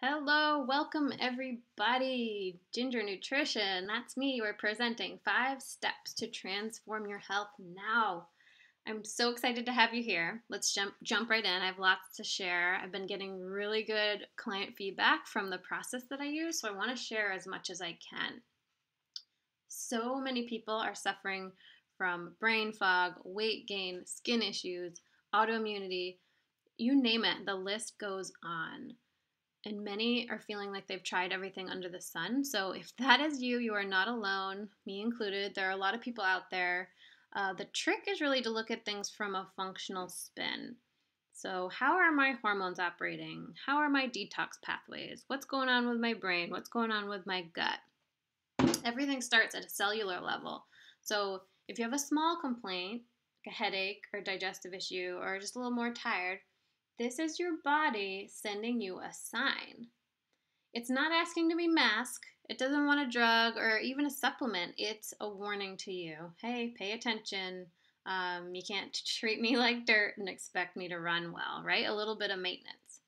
Hello, welcome everybody. Ginger Nutrition, that's me. We're presenting 5 steps to transform your health now. I'm so excited to have you here. Let's jump right in. I have lots to share. I've been getting really good client feedback from the process that I use, so I want to share as much as I can. So many people are suffering from brain fog, weight gain, skin issues, autoimmunity, you name it, the list goes on. And many are feeling like they've tried everything under the sun. So if that is you, you are not alone, me included. There are a lot of people out there. The trick is really to look at things from a functional spin. So how are my hormones operating? How are my detox pathways? What's going on with my brain? What's going on with my gut? Everything starts at a cellular level. So if you have a small complaint, like a headache or digestive issue, or just a little more tired, this is your body sending you a sign. It's not asking to be masked. It doesn't want a drug or even a supplement. It's a warning to you. Hey, pay attention. You can't treat me like dirt and expect me to run well, right? A little bit of maintenance.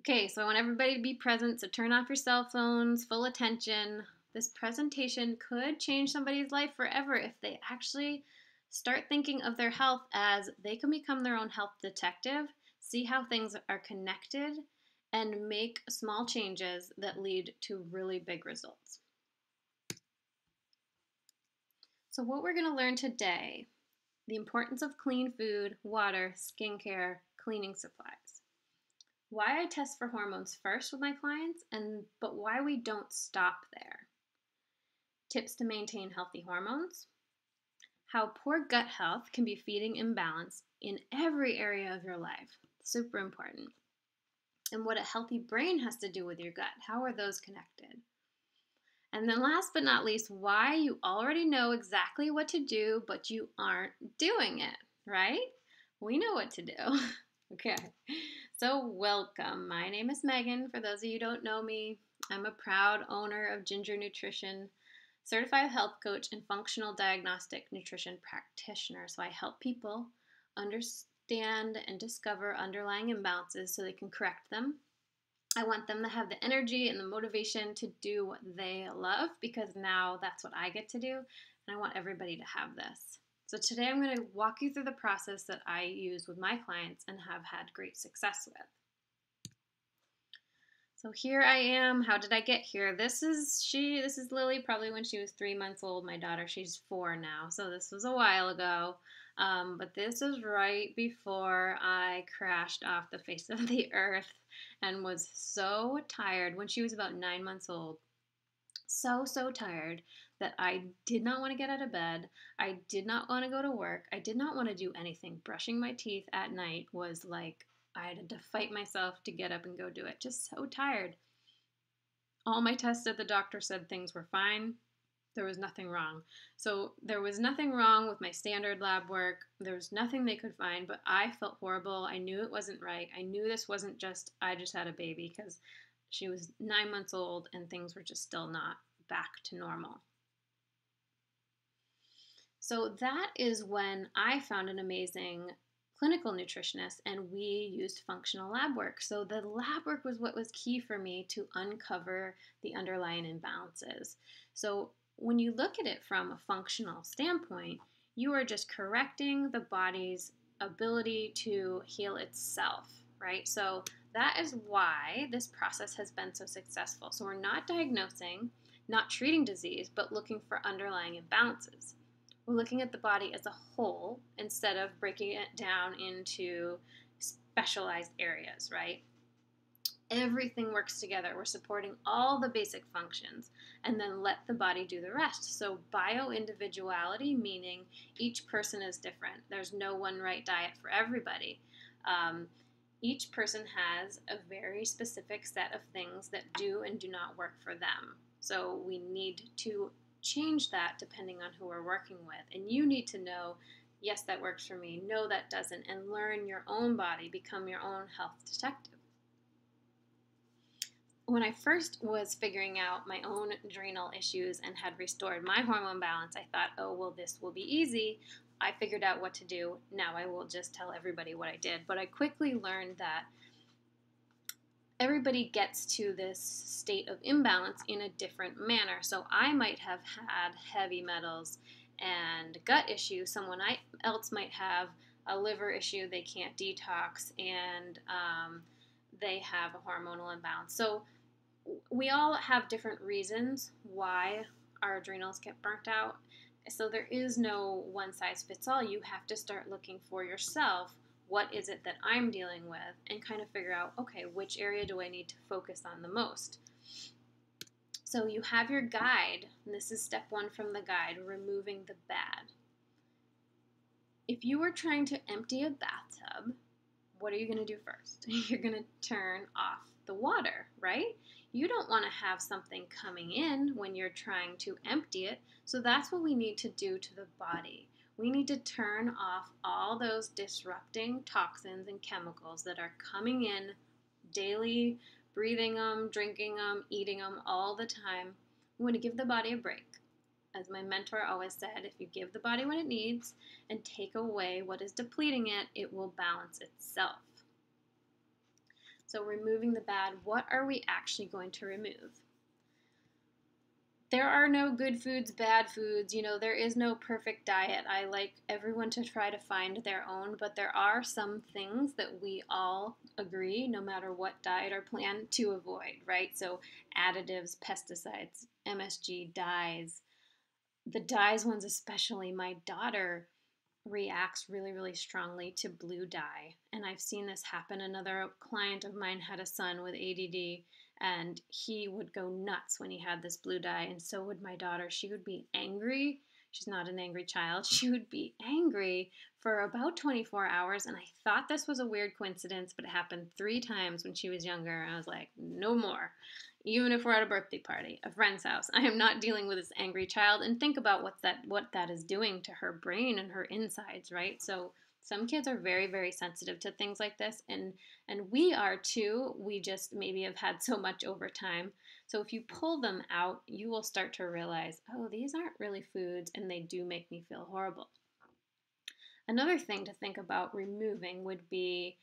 Okay, so I want everybody to be present, so turn off your cell phones, full attention. This presentation could change somebody's life forever if they actually start thinking of their health as they can become their own health detective, see how things are connected, and make small changes that lead to really big results. So what we're going to learn today, the importance of clean food, water, skincare, cleaning supplies. Why I test for hormones first with my clients, but why we don't stop there. Tips to maintain healthy hormones. How poor gut health can be feeding imbalance in every area of your life. Super important. And what a healthy brain has to do with your gut. How are those connected? And then last but not least, why you already know exactly what to do, but you aren't doing it, right? We know what to do. Okay, so welcome. My name is Megan. For those of you who don't know me, I'm a proud owner of Ginger Nutrition, certified health coach, and functional diagnostic nutrition practitioner. So I help people understand and discover underlying imbalances so they can correct them. I want them to have the energy and the motivation to do what they love, because now that's what I get to do, and I want everybody to have this. So today I'm going to walk you through the process that I use with my clients and have had great success with. So here I am. How did I get here? This is Lily, probably when she was 3 months old. My daughter, she's 4 now, so this was a while ago. But this was right before I crashed off the face of the earth and was so tired when she was about 9 months old. So tired that I did not want to get out of bed. I did not want to go to work. I did not want to do anything. Brushing my teeth at night was like I had to fight myself to get up and go do it. Just so tired. All my tests at the doctor said things were fine. There was nothing wrong. So there was nothing wrong with my standard lab work. There was nothing they could find, but I felt horrible. I knew it wasn't right. I knew this wasn't just, I just had a baby, because she was 9 months old and things were just still not back to normal. So that is when I found an amazing clinical nutritionist, and we used functional lab work. So the lab work was what was key for me to uncover the underlying imbalances. So when you look at it from a functional standpoint, you are just correcting the body's ability to heal itself, right? So that is why this process has been so successful. So we're not diagnosing, not treating disease, but looking for underlying imbalances. We're looking at the body as a whole instead of breaking it down into specialized areas, right? Everything works together. We're supporting all the basic functions and then let the body do the rest. So bio-individuality, meaning each person is different. There's no one right diet for everybody. Each person has a very specific set of things that do and do not work for them. So we need to change that depending on who we're working with. And you need to know, yes, that works for me, no, that doesn't, and learn your own body, become your own health detective. When I first was figuring out my own adrenal issues and had restored my hormone balance, I thought, oh, well, this will be easy. I figured out what to do. Now I will just tell everybody what I did. But I quickly learned that everybody gets to this state of imbalance in a different manner. So I might have had heavy metals and gut issue. Someone else might have a liver issue they can't detox, and they have a hormonal imbalance. So we all have different reasons why our adrenals get burnt out. So there is no one size fits all. You have to start looking for yourself. What is it that I'm dealing with? And kind of figure out, okay, which area do I need to focus on the most? So you have your guide, and this is step 1 from the guide, removing the bad. If you were trying to empty a bathtub, what are you going to do first? You're going to turn off the water, right? You don't want to have something coming in when you're trying to empty it. So that's what we need to do to the body. We need to turn off all those disrupting toxins and chemicals that are coming in daily, breathing them, drinking them, eating them all the time. We want to give the body a break. As my mentor always said, if you give the body what it needs and take away what is depleting it, it will balance itself. So removing the bad, what are we actually going to remove? There are no good foods, bad foods. There is no perfect diet. I like everyone to try to find their own, but there are some things that we all agree, no matter what diet or plan, to avoid, right? So additives, pesticides, MSG, dyes. The dyes ones especially, my daughter reacts really, really strongly to blue dye. And I've seen this happen. Another client of mine had a son with ADD, and he would go nuts when he had this blue dye, and so would my daughter. She would be angry. She's not an angry child. She would be angry for about 24 hours, and I thought this was a weird coincidence, but it happened 3 times when she was younger. I was like, no more. Even if we're at a birthday party, a friend's house, I am not dealing with this angry child. And think about what that is doing to her brain and her insides, right? So some kids are very, very sensitive to things like this, and we are too. We just maybe have had so much over time. So if you pull them out, you will start to realize, oh, these aren't really foods, and they do make me feel horrible. Another thing to think about removing would be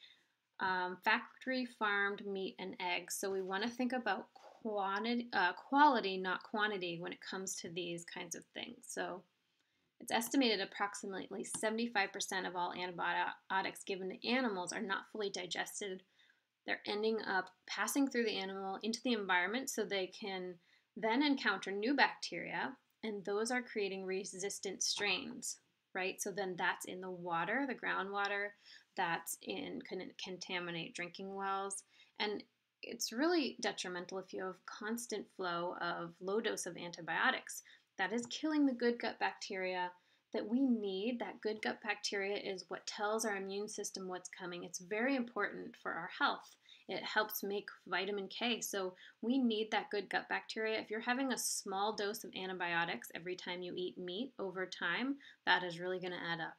factory farmed meat and eggs. So we want to think about quality, not quantity, when it comes to these kinds of things. So it's estimated approximately 75% of all antibiotics given to animals are not fully digested. They're ending up passing through the animal into the environment, so they can then encounter new bacteria, and those are creating resistant strains, right? So then that's in the water, the groundwater, that's can contaminate drinking wells, and it's really detrimental if you have constant flow of low dose of antibiotics. That is killing the good gut bacteria that we need. That good gut bacteria is what tells our immune system what's coming. It's very important for our health. It helps make vitamin K. So we need that good gut bacteria. If you're having a small dose of antibiotics every time you eat meat over time, that is really going to add up.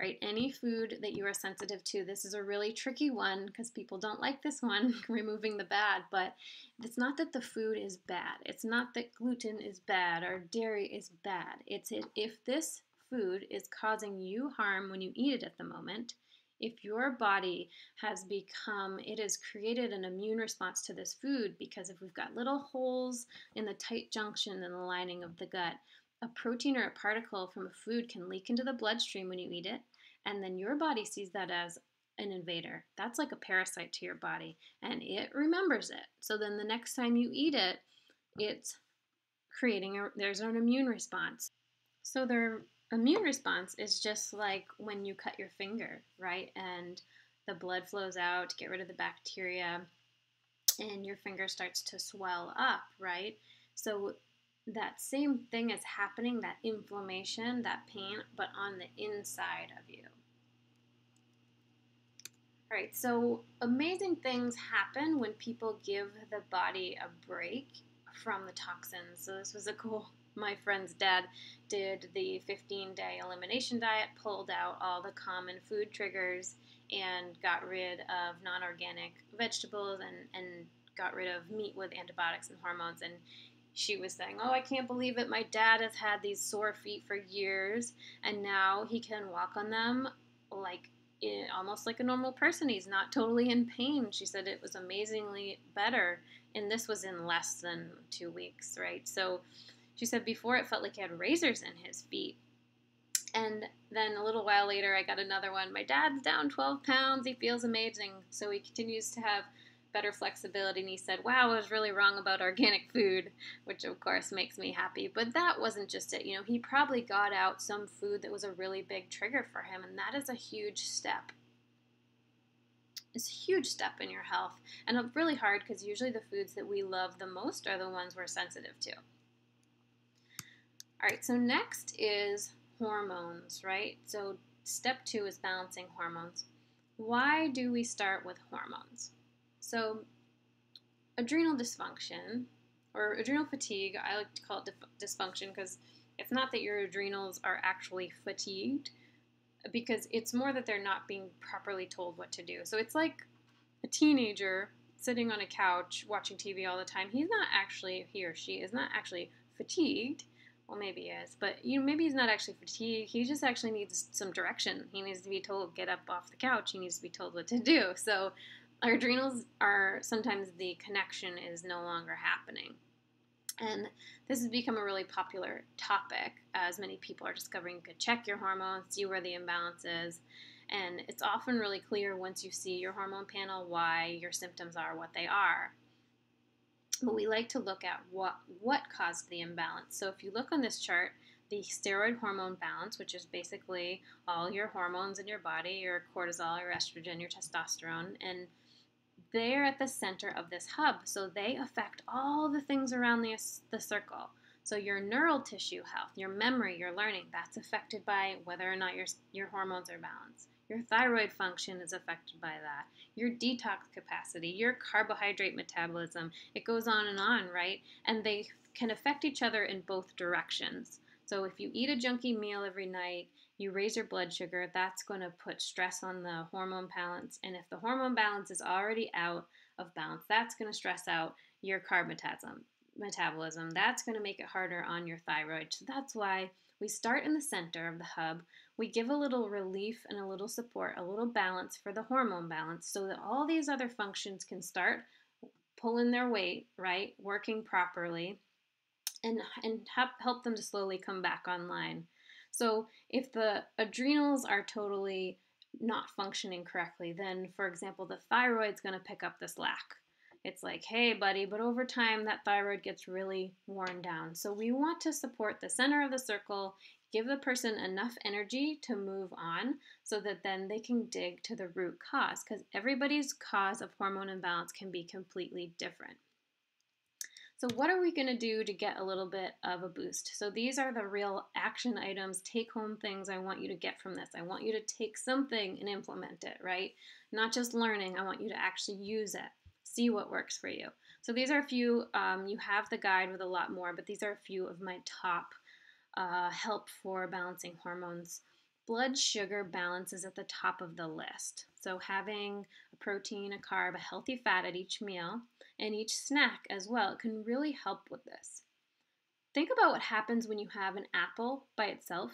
Right, any food that you are sensitive to, this is a really tricky one because people don't like this one, removing the bad, but it's not that the food is bad. It's not that gluten is bad or dairy is bad. It's if this food is causing you harm when you eat it at the moment, if your body it has created an immune response to this food, because if we've got little holes in the tight junction in the lining of the gut, a protein or a particle from a food can leak into the bloodstream when you eat it, and then your body sees that as an invader. That's like a parasite to your body, and it remembers it. So then the next time you eat it, it's there's an immune response. So their immune response is just like when you cut your finger, right? And the blood flows out to get rid of the bacteria, and your finger starts to swell up, right? So that same thing is happening, that inflammation, that pain, but on the inside of you. All right, so amazing things happen when people give the body a break from the toxins. So this was my friend's dad did the 15-day elimination diet, pulled out all the common food triggers, and got rid of non-organic vegetables and got rid of meat with antibiotics and hormones. And she was saying, oh, I can't believe it. My dad has had these sore feet for years, and now he can walk on them like almost like a normal person. He's not totally in pain. She said it was amazingly better. And this was in less than 2 weeks, right? So she said before it felt like he had razors in his feet. And then a little while later, I got another one. My dad's down 12 pounds. He feels amazing. So he continues to have better flexibility. And he said, wow, I was really wrong about organic food, which of course makes me happy. But that wasn't just it. He probably got out some food that was a really big trigger for him. And that is a huge step. It's a huge step in your health. And it's really hard because usually the foods that we love the most are the ones we're sensitive to. All right, so next is hormones, right? So step 2 is balancing hormones. Why do we start with hormones? So adrenal dysfunction or adrenal fatigue, I like to call it dysfunction because it's not that your adrenals are actually fatigued, because it's more that they're not being properly told what to do. So it's like a teenager sitting on a couch watching TV all the time. He or she is not actually fatigued. Well, maybe he is, but maybe he's not actually fatigued. He just actually needs some direction. He needs to be told, get up off the couch. He needs to be told what to do. So our adrenals sometimes the connection is no longer happening. And this has become a really popular topic as many people are discovering you could check your hormones, see where the imbalance is. And it's often really clear once you see your hormone panel why your symptoms are what they are. But we like to look at what caused the imbalance. So if you look on this chart, the steroid hormone balance, which is basically all your hormones in your body, your cortisol, your estrogen, your testosterone, and they're at the center of this hub. So they affect all the things around the circle. So your neural tissue health, your memory, your learning, that's affected by whether or not your hormones are balanced. Your thyroid function is affected by that. Your detox capacity, your carbohydrate metabolism, it goes on, right? And they can affect each other in both directions. So if you eat a junky meal every night, you raise your blood sugar, that's going to put stress on the hormone balance. And if the hormone balance is already out of balance, that's going to stress out your carb metabolism. That's going to make it harder on your thyroid. So that's why we start in the center of the hub. We give a little relief and a little support, a little balance for the hormone balance so that all these other functions can start pulling their weight, right? Working properly and help them to slowly come back online. So if the adrenals are totally not functioning correctly, then for example, the thyroid's going to pick up the slack. It's like, hey, buddy, but over time that thyroid gets really worn down. So we want to support the center of the circle, give the person enough energy to move on so that then they can dig to the root cause, because everybody's cause of hormone imbalance can be completely different. So what are we going to do to get a little bit of a boost? So these are the real action items, take-home things I want you to get from this. I want you to take something and implement it, right? Not just learning. I want you to actually use it. See what works for you. So these are a few. You have the guide with a lot more, but these are a few of my top help for balancing hormones. Blood sugar balance is at the top of the list. So having a protein, a carb, a healthy fat at each meal, and each snack as well, it can really help with this. Think about what happens when you have an apple by itself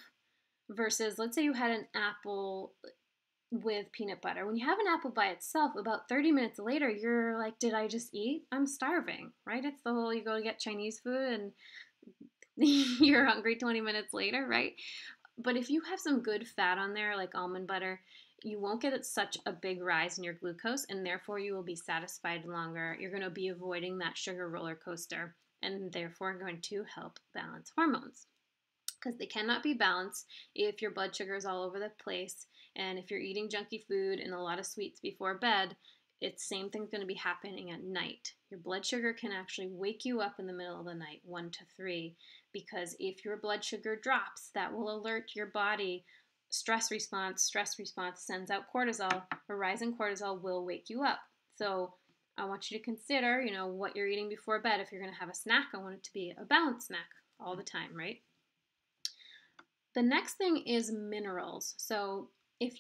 versus, let's say you had an apple with peanut butter. When you have an apple by itself, about 30 minutes later, you're like, did I just eat? I'm starving, right? It's the whole, you go to get Chinese food and you're hungry 20 minutes later, right? But if you have some good fat on there, like almond butter, you won't get such a big rise in your glucose, and therefore you will be satisfied longer. You're going to be avoiding that sugar roller coaster, and therefore going to help balance hormones. Because they cannot be balanced if your blood sugar is all over the place, and if you're eating junky food and a lot of sweets before bed, it's same thing's going to be happening at night. Your blood sugar can actually wake you up in the middle of the night, 1 to 3, because if your blood sugar drops, that will alert your body. Stress response sends out cortisol. A rise in cortisol will wake you up. So I want you to consider, what you're eating before bed. If you're going to have a snack, I want it to be a balanced snack all the time, right? The next thing is minerals. So if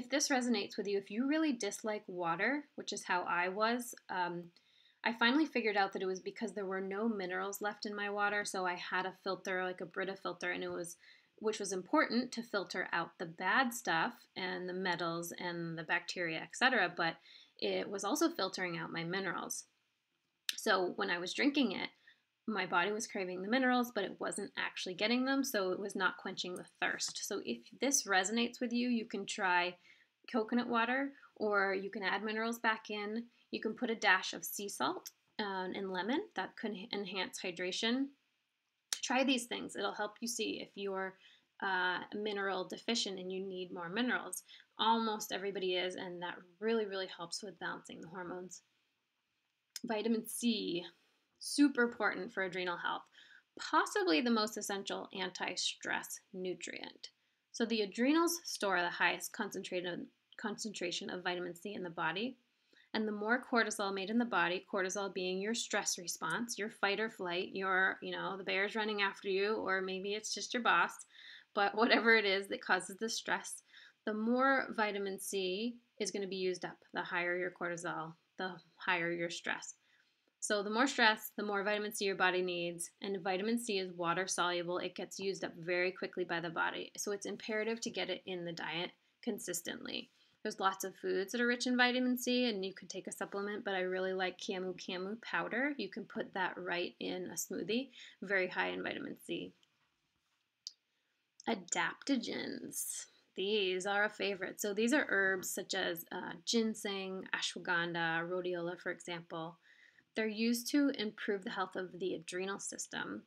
this resonates with you, if you really dislike water, which is how I was, I finally figured out that it was because there were no minerals left in my water. So I had a filter, like a Brita filter, and it was which was important to filter out the bad stuff and the metals and the bacteria, etc. But it was also filtering out my minerals. So when I was drinking it, my body was craving the minerals, but it wasn't actually getting them, so it was not quenching the thirst. So if this resonates with you, you can try coconut water, or you can add minerals back in. You can put a dash of sea salt and lemon. That could enhance hydration. Try these things. It'll help you see if you're mineral deficient and you need more minerals. Almost everybody is, and that really, really helps with balancing the hormones. Vitamin C, super important for adrenal health, possibly the most essential anti-stress nutrient. So the adrenals store the highest concentration of vitamin C in the body, and the more cortisol made in the body, cortisol being your stress response, your fight or flight, the bear's running after you, or maybe it's just your boss, but whatever it is that causes the stress, the more vitamin C is going to be used up. The higher your cortisol, the higher your stress. So the more stress, the more vitamin C your body needs, and vitamin C is water soluble. It gets used up very quickly by the body, so it's imperative to get it in the diet consistently. There's lots of foods that are rich in vitamin C, and you can take a supplement, but I really like camu powder. You can put that right in a smoothie, very high in vitamin C. Adaptogens. These are a favorite. So these are herbs such as ginseng, ashwagandha, rhodiola, for example. They're used to improve the health of the adrenal system.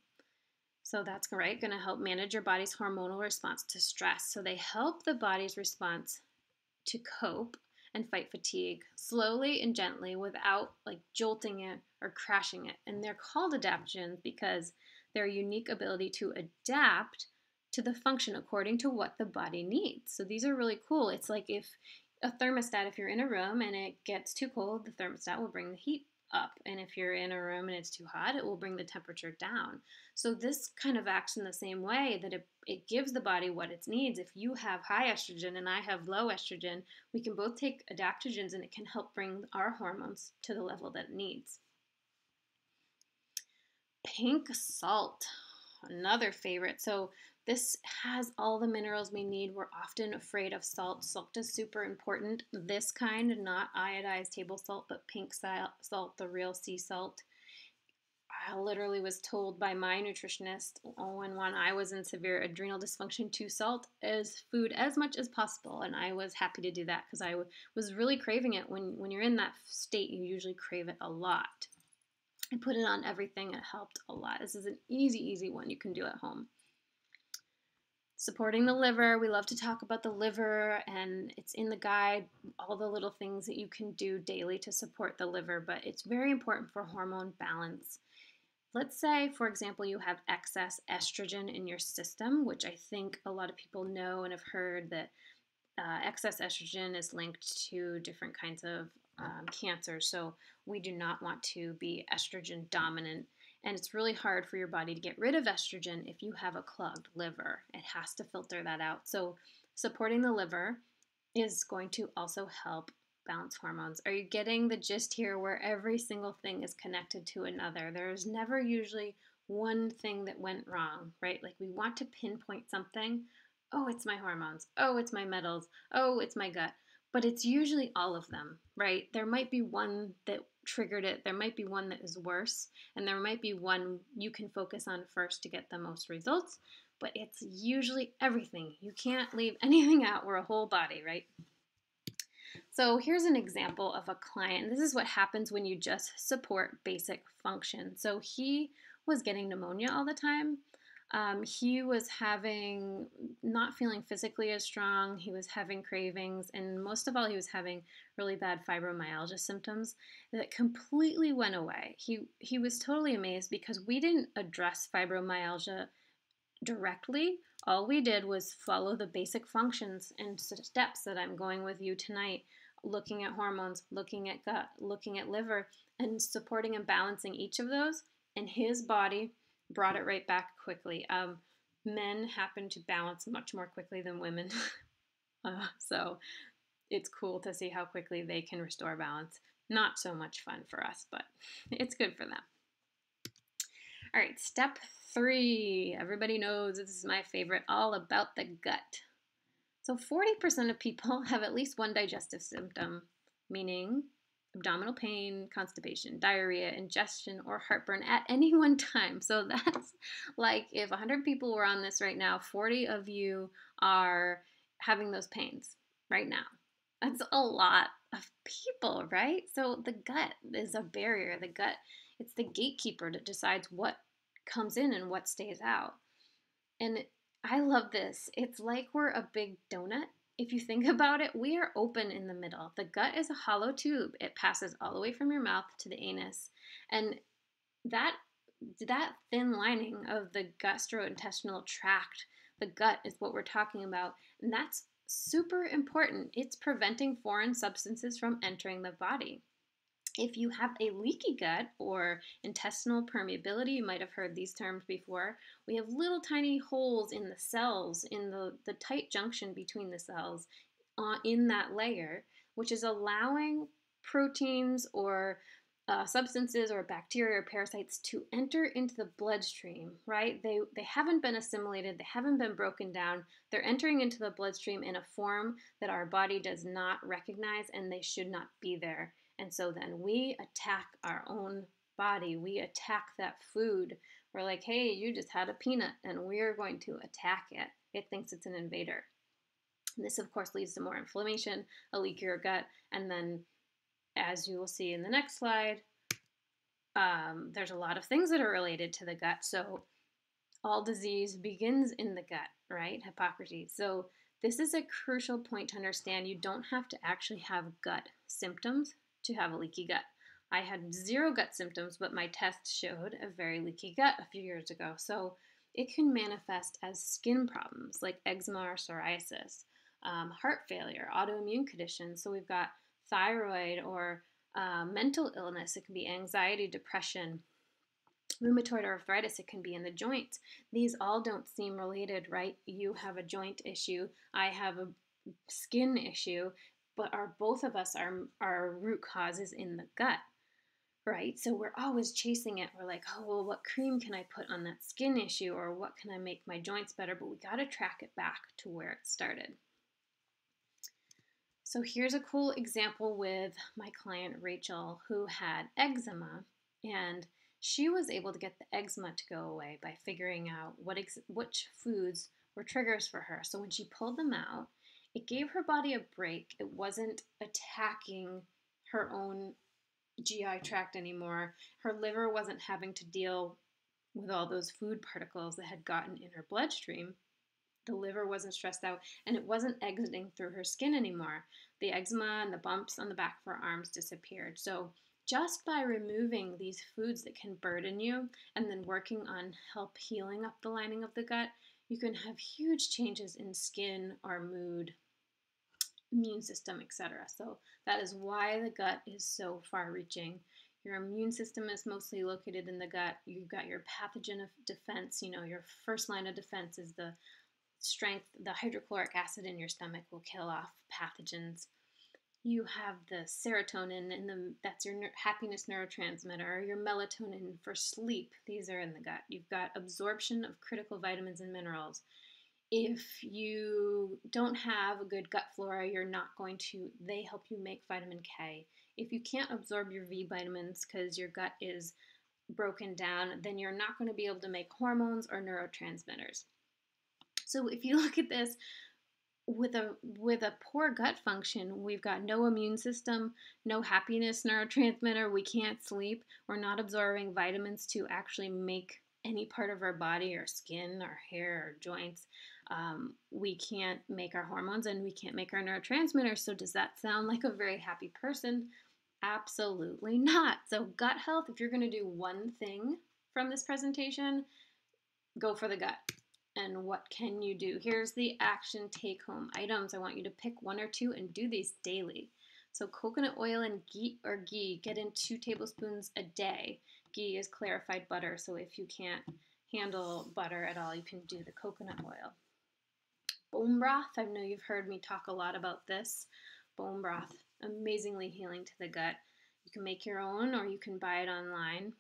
So that's going to help manage your body's hormonal response to stress. So they help the body's response to cope and fight fatigue slowly and gently without like jolting it or crashing it. And they're called adaptogens because their unique ability to adapt to the function according to what the body needs. So these are really cool. It's like if a thermostat, if you're in a room and it gets too cold, the thermostat will bring the heat up. And if you're in a room and it's too hot, it will bring the temperature down. So this kind of acts in the same way that it gives the body what it needs. If you have high estrogen and I have low estrogen, we can both take adaptogens and it can help bring our hormones to the level that it needs. Pink salt, another favorite. So this has all the minerals we need. We're often afraid of salt. Salt is super important. This kind, not iodized table salt, but pink salt, the real sea salt. I literally was told by my nutritionist when I was in severe adrenal dysfunction to salt as food as much as possible. And I was happy to do that because I was really craving it. When you're in that state, you usually crave it a lot. I put it on everything. It helped a lot. This is an easy one you can do at home. Supporting the liver. We love to talk about the liver, and it's in the guide, all the little things that you can do daily to support the liver, but it's very important for hormone balance. Let's say, for example, you have excess estrogen in your system, which I think a lot of people know and have heard that excess estrogen is linked to different kinds of cancer. So we do not want to be estrogen dominant. And it's really hard for your body to get rid of estrogen if you have a clogged liver. It has to filter that out. So supporting the liver is going to also help balance hormones. Are you getting the gist here where every single thing is connected to another? There's never usually one thing that went wrong, right? Like we want to pinpoint something. Oh, it's my hormones. Oh, it's my metals. Oh, it's my gut. But it's usually all of them, right? There might be one that triggered it. There might be one that is worse. And there might be one you can focus on first to get the most results. But it's usually everything. You can't leave anything out. We're a whole body, right? So here's an example of a client. This is what happens when you just support basic function. So he was getting pneumonia all the time. He was not feeling physically as strong. He was having cravings, and most of all, he was having really bad fibromyalgia symptoms that completely went away. He was totally amazed because we didn't address fibromyalgia directly. All we did was follow the basic functions and steps that I'm going with you tonight, looking at hormones, looking at gut, looking at liver, and supporting and balancing each of those, and his body brought it right back quickly. Men happen to balance much more quickly than women. So it's cool to see how quickly they can restore balance. Not so much fun for us, but it's good for them. All right, step 3. Everybody knows this is my favorite, all about the gut. So 40% of people have at least one digestive symptom, meaning abdominal pain, constipation, diarrhea, ingestion, or heartburn at any one time. So that's like if 100 people were on this right now, 40 of you are having those pains right now. That's a lot of people, right? So the gut is a barrier. The gut, it's the gatekeeper that decides what comes in and what stays out. And I love this. It's like we're a big donut. If you think about it, we are open in the middle. The gut is a hollow tube. It passes all the way from your mouth to the anus. And that that thin lining of the gastrointestinal tract, the gut is what we're talking about. And that's super important. It's preventing foreign substances from entering the body. If you have a leaky gut or intestinal permeability, you might have heard these terms before. We have little tiny holes in the cells, in the tight junction between the cells in that layer, which is allowing proteins or substances or bacteria or parasites to enter into the bloodstream, right? They haven't been assimilated, they haven't been broken down. They're entering into the bloodstream in a form that our body does not recognize, and they should not be there. And so then we attack our own body. We attack that food. We're like, hey, you just had a peanut, and we're going to attack it. It thinks it's an invader. And this, of course, leads to more inflammation, a leakier gut, and then, as you will see in the next slide, there's a lot of things that are related to the gut. So all disease begins in the gut, right? Hippocrates. So this is a crucial point to understand. You don't have to actually have gut symptoms to have a leaky gut. I had 0 gut symptoms, but my test showed a very leaky gut a few years ago. So it can manifest as skin problems like eczema or psoriasis, heart failure, autoimmune conditions. So we've got thyroid or mental illness. It can be anxiety, depression, rheumatoid arthritis. It can be in the joints. These all don't seem related, right? You have a joint issue. I have a skin issue, but both of us our root cause is in the gut, right? So we're always chasing it. We're like, oh, well, what cream can I put on that skin issue, or what can I make my joints better? But we got to track it back to where it started. So here's a cool example with my client Rachel, who had eczema, and she was able to get the eczema to go away by figuring out which foods were triggers for her. So when she pulled them out, it gave her body a break. It wasn't attacking her own GI tract anymore. Her liver wasn't having to deal with all those food particles that had gotten in her bloodstream. The liver wasn't stressed out, and it wasn't exiting through her skin anymore. The eczema and the bumps on the back of her arms disappeared. So just by removing these foods that can burden you and then working on help healing up the lining of the gut, you can have huge changes in skin or mood, immune system, etc. So that is why the gut is so far reaching. Your immune system is mostly located in the gut. You've got your pathogen of defense. Your first line of defense is the strength. The hydrochloric acid in your stomach will kill off pathogens. You have the serotonin, and that's your happiness neurotransmitter, or your melatonin for sleep. These are in the gut. You've got absorption of critical vitamins and minerals. If you don't have a good gut flora, they help you make vitamin K. If you can't absorb your V vitamins because your gut is broken down, then you're not going to be able to make hormones or neurotransmitters. So if you look at this with a poor gut function, we've got no immune system, no happiness neurotransmitter, we can't sleep, we're not absorbing vitamins to actually make any part of our body, our skin, our hair, our joints. We can't make our hormones, and we can't make our neurotransmitters. So does that sound like a very happy person? Absolutely not. So gut health, if you're going to do one thing from this presentation, go for the gut. And what can you do? Here's the action take-home items. I want you to pick 1 or 2 and do these daily. So coconut oil and ghee, get in 2 tablespoons a day. Ghee is clarified butter, so if you can't handle butter at all, you can do the coconut oil. Bone broth, I know you've heard me talk a lot about this. Bone broth, amazingly healing to the gut. You can make your own, or you can buy it online.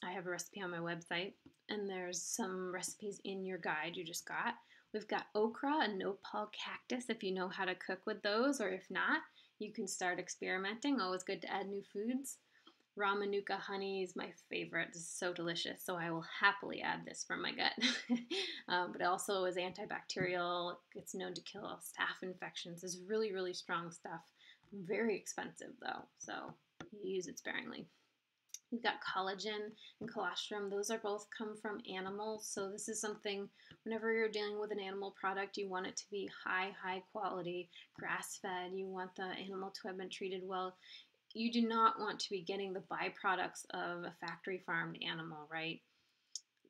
I have a recipe on my website, and there's some recipes in your guide you just got. We've got okra and nopal cactus if you know how to cook with those, or if not, you can start experimenting. Always good to add new foods. Raw manuka honey is my favorite. It's so delicious, so I will happily add this for my gut. But it also is antibacterial. It's known to kill staph infections. It's really, really strong stuff. Very expensive though, so you use it sparingly. You've got collagen and colostrum. Those are both come from animals. So this is something, whenever you're dealing with an animal product, you want it to be high quality, grass-fed. You want the animal to have been treated well. You do not want to be getting the byproducts of a factory farmed animal, right?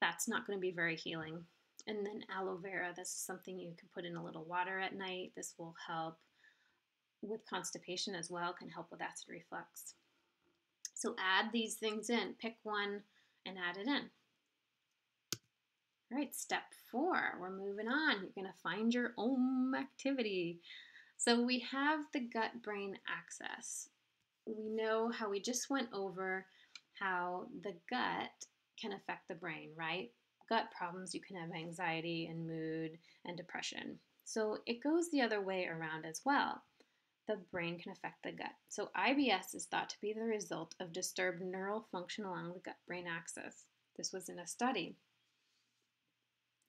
That's not going to be very healing. And then aloe vera, this is something you can put in a little water at night. This will help with constipation as well, can help with acid reflux. So add these things in, pick one and add it in. All right, step 4, we're moving on. You're gonna find your activity. So we have the gut-brain axis. We know how we just went over how the gut can affect the brain, right? Gut problems, you can have anxiety and mood and depression. So it goes the other way around as well. The brain can affect the gut. So IBS is thought to be the result of disturbed neural function along the gut-brain axis. This was in a study.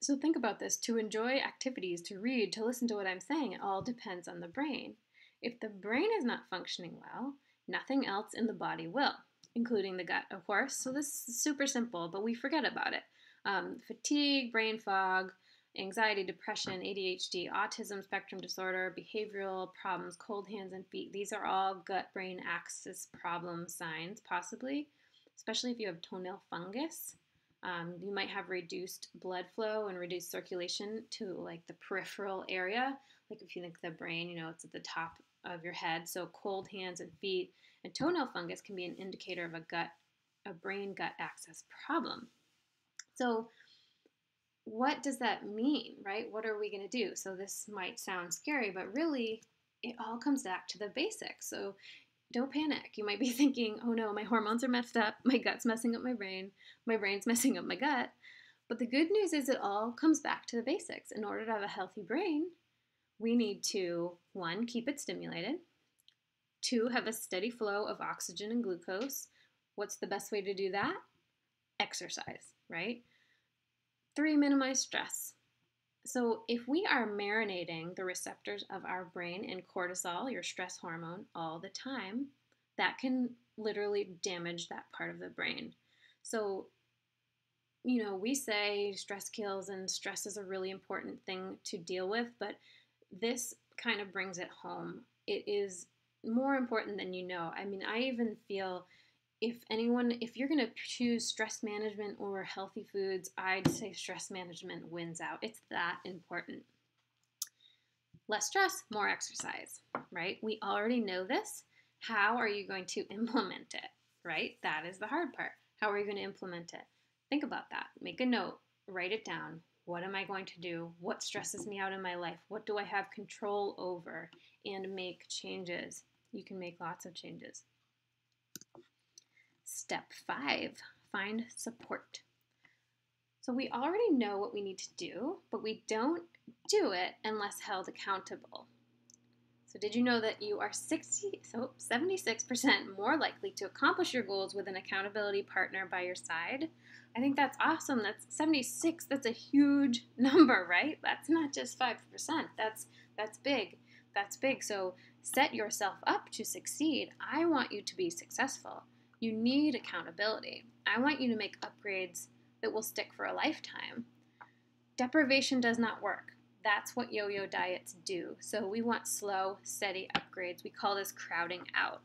So think about this. To enjoy activities, to read, to listen to what I'm saying, it all depends on the brain. If the brain is not functioning well, nothing else in the body will, including the gut, of course. So this is super simple, but we forget about it. Fatigue, brain fog, anxiety, depression, ADHD, autism spectrum disorder, behavioral problems, cold hands and feet. These are all gut-brain axis problem signs, possibly, especially if you have toenail fungus. You might have reduced blood flow and reduced circulation to like the peripheral area. Like if you think the brain, it's at the top of your head. So cold hands and feet and toenail fungus can be an indicator of a brain-gut axis problem. So what does that mean, right? What are we going to do? So this might sound scary, but really it all comes back to the basics. So don't panic. You might be thinking, oh no, my hormones are messed up, my gut's messing up my brain's messing up my gut. But the good news is it all comes back to the basics. In order to have a healthy brain, we need to, 1, keep it stimulated, 2, have a steady flow of oxygen and glucose. What's the best way to do that? Exercise, right? 3, minimize stress. So if we are marinating the receptors of our brain in cortisol, your stress hormone, all the time, that can literally damage that part of the brain. So, we say stress kills and stress is a really important thing to deal with, but this kind of brings it home. It is more important than you know. I mean, I even feel if you're going to choose stress management or healthy foods, I'd say stress management wins out. It's that important. Less stress, more exercise, right? We already know this. How are you going to implement it, right? That is the hard part. How are you going to implement it? Think about that. Make a note. Write it down. What am I going to do? What stresses me out in my life? What do I have control over? And make changes. You can make lots of changes. Step 5, find support. So we already know what we need to do, but we don't do it unless held accountable. So did you know that you are 76% more likely to accomplish your goals with an accountability partner by your side? I think that's awesome. That's 76. That's a huge number, right? That's not just 5%. That's big. That's big. So set yourself up to succeed. I want you to be successful. You need accountability. I want you to make upgrades that will stick for a lifetime. Deprivation does not work. That's what yo-yo diets do. So we want slow, steady upgrades. We call this crowding out.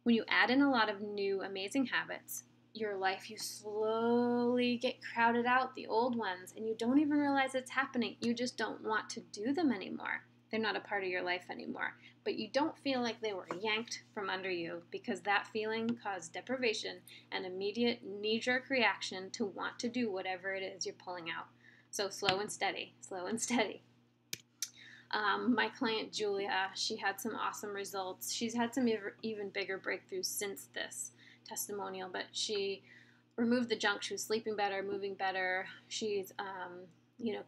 When you add in a lot of new, amazing habits, your life, you slowly get crowded out, the old ones, and you don't even realize it's happening. You just don't want to do them anymore. They're not a part of your life anymore. But you don't feel like they were yanked from under you because that feeling caused deprivation and immediate knee-jerk reaction to want to do whatever it is you're pulling out. So slow and steady, slow and steady. My client Julia, she had some awesome results. She's had some even bigger breakthroughs since this testimonial, but she removed the junk. She was sleeping better, moving better. She's,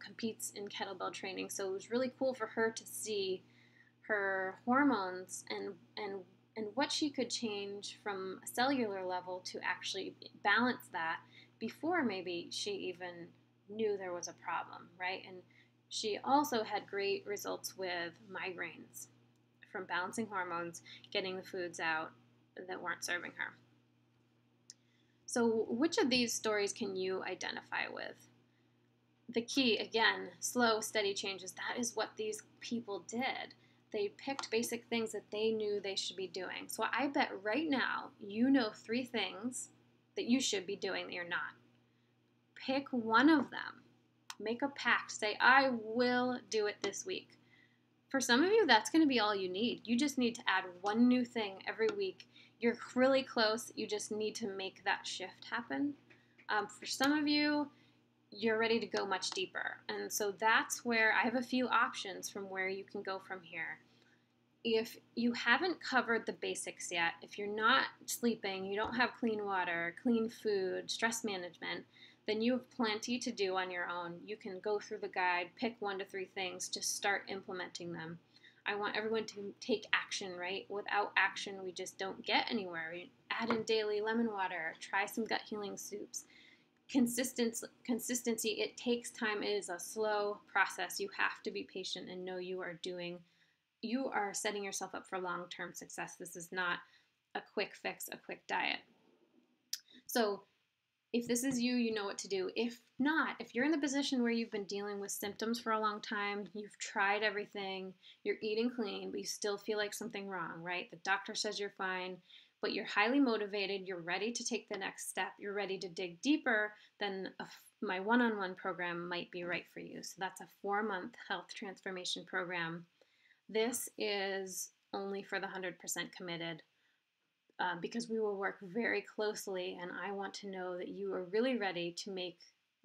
competes in kettlebell training. So it was really cool for her to see her hormones and what she could change from a cellular level to actually balance that before maybe she even knew there was a problem, right? And she also had great results with migraines from balancing hormones, getting the foods out that weren't serving her. So, which of these stories can you identify with? The key, again, slow, steady changes. That is what these people did. They picked basic things that they knew they should be doing. So I bet right now you know 3 things that you should be doing that you're not. Pick one of them. Make a pact. Say, I will do it this week. For some of you, that's going to be all you need. You just need to add one new thing every week. You're really close. You just need to make that shift happen. For some of you, you're ready to go much deeper. And so that's where I have a few options from where you can go from here. If you haven't covered the basics yet, if you're not sleeping, you don't have clean water, clean food, stress management, then you have plenty to do on your own. You can go through the guide, pick 1 to 3 things, just start implementing them. I want everyone to take action, right? Without action, we just don't get anywhere. We add in daily lemon water, try some gut healing soups. Consistency, it takes time. It is a slow process. You have to be patient and know you are setting yourself up for long-term success. This is not a quick fix, a quick diet. So if this is you, you know what to do. If not, if you're in the position where you've been dealing with symptoms for a long time, you've tried everything, you're eating clean, but you still feel like something wrong, right? The doctor says you're fine, but you're highly motivated, you're ready to take the next step, you're ready to dig deeper, then my one-on-one program might be right for you. So that's a 4-month health transformation program. This is only for the 100% committed because we will work very closely, and I want to know that you are really ready to make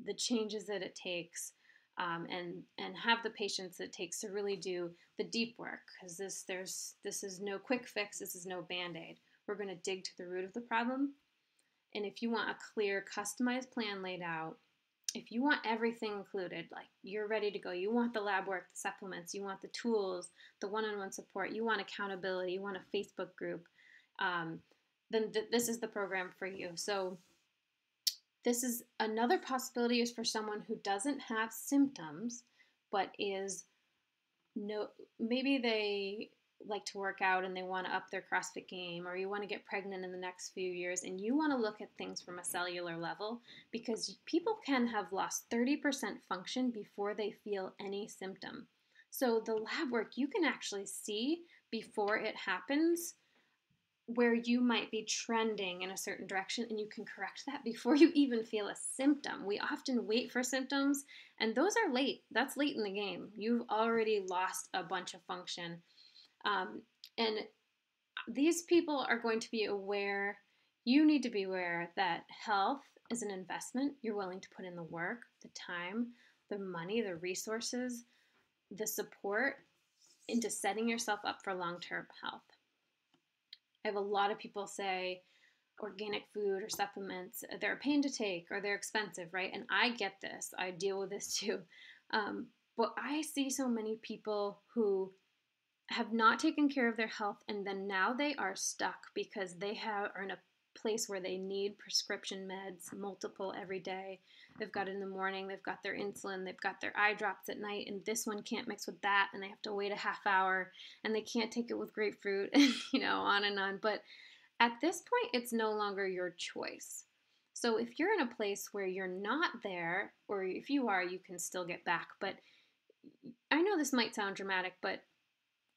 the changes that it takes and have the patience that it takes to really do the deep work, because this is no quick fix, this is no band-aid. We're going to dig to the root of the problem, and if you want a clear, customized plan laid out, if you want everything included, like you're ready to go, you want the lab work, the supplements, you want the tools, the one-on-one support, you want accountability, you want a Facebook group, then this is the program for you. So this is another possibility is for someone who doesn't have symptoms, but maybe they like to work out and they want to up their CrossFit game, or you want to get pregnant in the next few years and you want to look at things from a cellular level, because people can have lost 30% function before they feel any symptom. So the lab work, you can actually see before it happens where you might be trending in a certain direction, and you can correct that before you even feel a symptom. We often wait for symptoms, and those are late. That's late in the game. You've already lost a bunch of function. And these people are going to be aware, you need to be aware that health is an investment. You're willing to put in the work, the time, the money, the resources, the support into setting yourself up for long-term health. I have a lot of people say organic food or supplements, they're a pain to take or they're expensive, right? And I get this. I deal with this too. But I see so many people who have not taken care of their health, and then now they are stuck because they are in a place where they need prescription meds, multiple every day. They've got it in the morning, they've got their insulin, they've got their eye drops at night, and this one can't mix with that, and they have to wait a half hour, and they can't take it with grapefruit, and on and on. But at this point, it's no longer your choice. So if you're in a place where you're not there, or if you are, you can still get back. But I know this might sound dramatic, but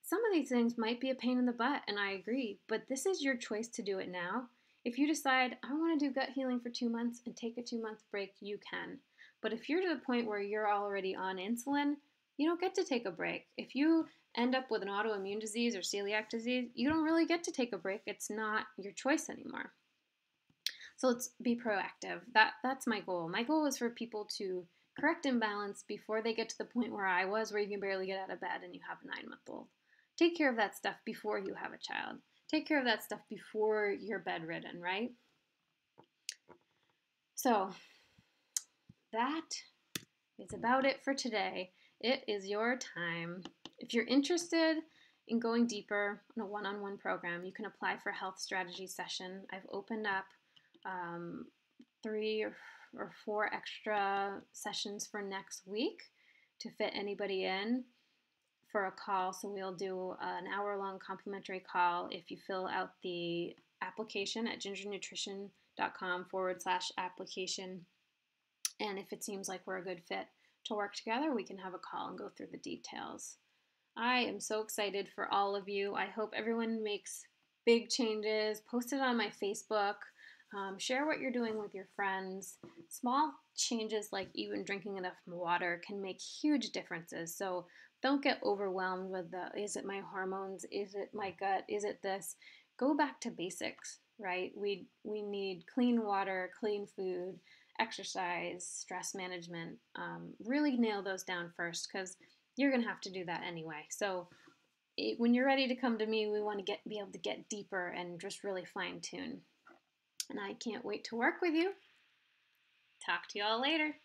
some of these things might be a pain in the butt, and I agree, but this is your choice to do it now. If you decide, I want to do gut healing for 2 months and take a 2-month break, you can. But if you're to the point where you're already on insulin, you don't get to take a break. If you end up with an autoimmune disease or celiac disease, you don't really get to take a break. It's not your choice anymore. So let's be proactive. That's my goal. My goal is for people to correct imbalance before they get to the point where I was, where you can barely get out of bed and you have a 9-month-old. Take care of that stuff before you have a child. Take care of that stuff before you're bedridden, right? So that is about it for today. It is your time. If you're interested in going deeper in a one-on-one program, you can apply for a health strategy session. I've opened up 3 or 4 extra sessions for next week to fit anybody in for a call. So we'll do an hour-long complimentary call if you fill out the application at gingernutrition.com/application. And if it seems like we're a good fit to work together, we can have a call and go through the details. I am so excited for all of you. I hope everyone makes big changes. Post it on my Facebook. Share what you're doing with your friends. Small changes like even drinking enough water can make huge differences. So don't get overwhelmed with is it my hormones? Is it my gut? Is it this? Go back to basics, right? We need clean water, clean food, exercise, stress management. Really nail those down first because you're going to have to do that anyway. So when you're ready to come to me, we want to be able to get deeper and just really fine tune. And I can't wait to work with you. Talk to y'all later.